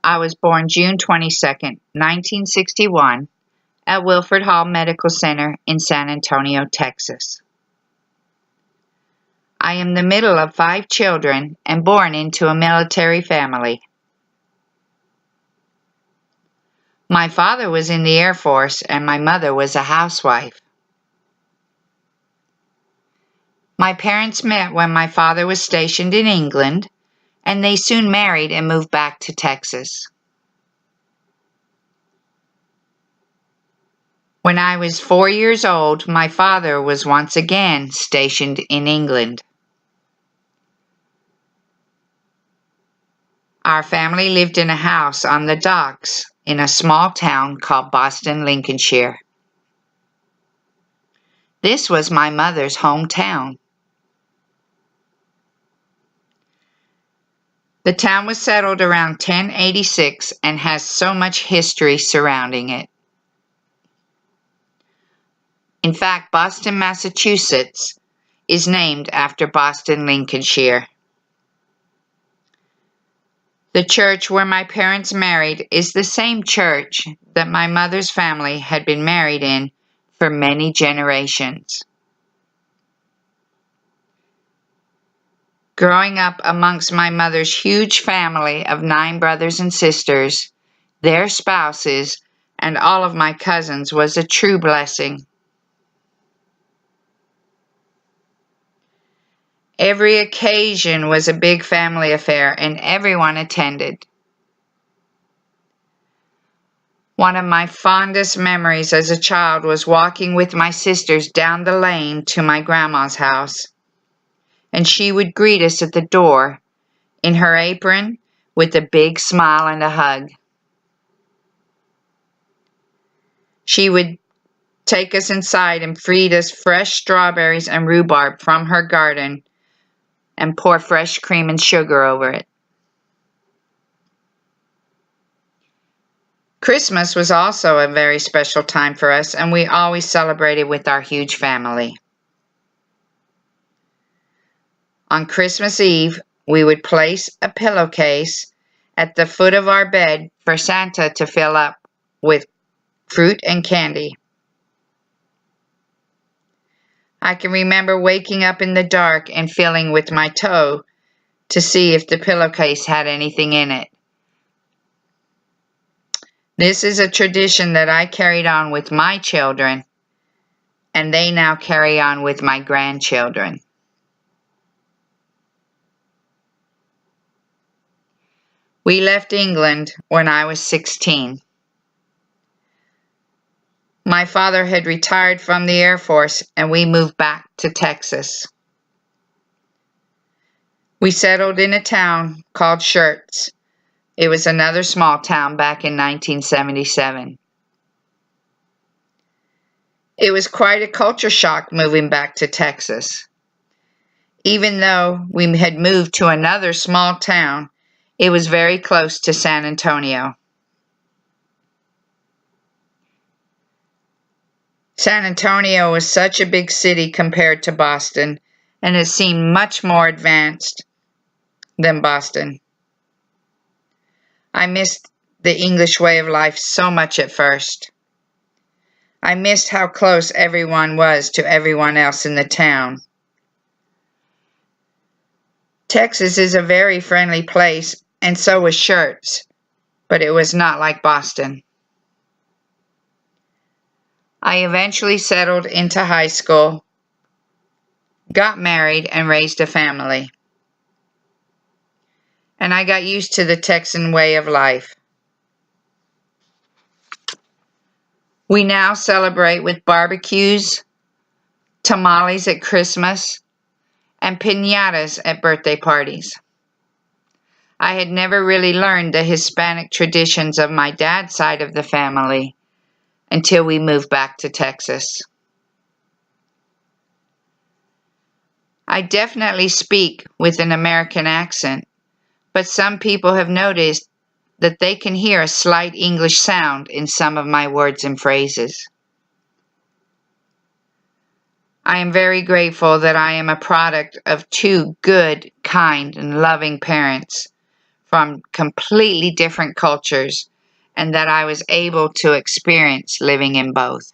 I was born June 22nd, 1961, at Wilford Hall Medical Center in San Antonio, Texas. I am the middle of 5 children and born into a military family. My father was in the Air Force and my mother was a housewife. My parents met when my father was stationed in England, and they soon married and moved back to Texas. When I was 4 years old, my father was once again stationed in England. Our family lived in a house on the docks in a small town called Boston, Lincolnshire. This was my mother's hometown. The town was settled around 1086 and has so much history surrounding it. In fact, Boston, Massachusetts is named after Boston, Lincolnshire. The church where my parents married is the same church that my mother's family had been married in for many generations. Growing up amongst my mother's huge family of 9 brothers and sisters, their spouses, and all of my cousins was a true blessing. Every occasion was a big family affair and everyone attended. One of my fondest memories as a child was walking with my sisters down the lane to my grandma's house, and she would greet us at the door in her apron with a big smile and a hug. She would take us inside and feed us fresh strawberries and rhubarb from her garden and pour fresh cream and sugar over it. Christmas was also a very special time for us, and we always celebrated with our huge family. On Christmas Eve, we would place a pillowcase at the foot of our bed for Santa to fill up with fruit and candy. I can remember waking up in the dark and feeling with my toe to see if the pillowcase had anything in it. This is a tradition that I carried on with my children, and they now carry on with my grandchildren. We left England when I was 16. My father had retired from the Air Force and we moved back to Texas. We settled in a town called Schertz. It was another small town back in 1977. It was quite a culture shock moving back to Texas. Even though we had moved to another small town, it was very close to San Antonio. San Antonio was such a big city compared to Boston, and it seemed much more advanced than Boston. I missed the English way of life so much at first. I missed how close everyone was to everyone else in the town. Texas is a very friendly place, and so was Schertz, but it was not like Boston. I eventually settled into high school, got married, and raised a family. And I got used to the Texan way of life. We now celebrate with barbecues, tamales at Christmas, and piñatas at birthday parties. I had never really learned the Hispanic traditions of my dad's side of the family until we moved back to Texas. I definitely speak with an American accent, but some people have noticed that they can hear a slight English sound in some of my words and phrases. I am very grateful that I am a product of 2 good, kind, and loving parents, from completely different cultures and that I was able to experience living in both.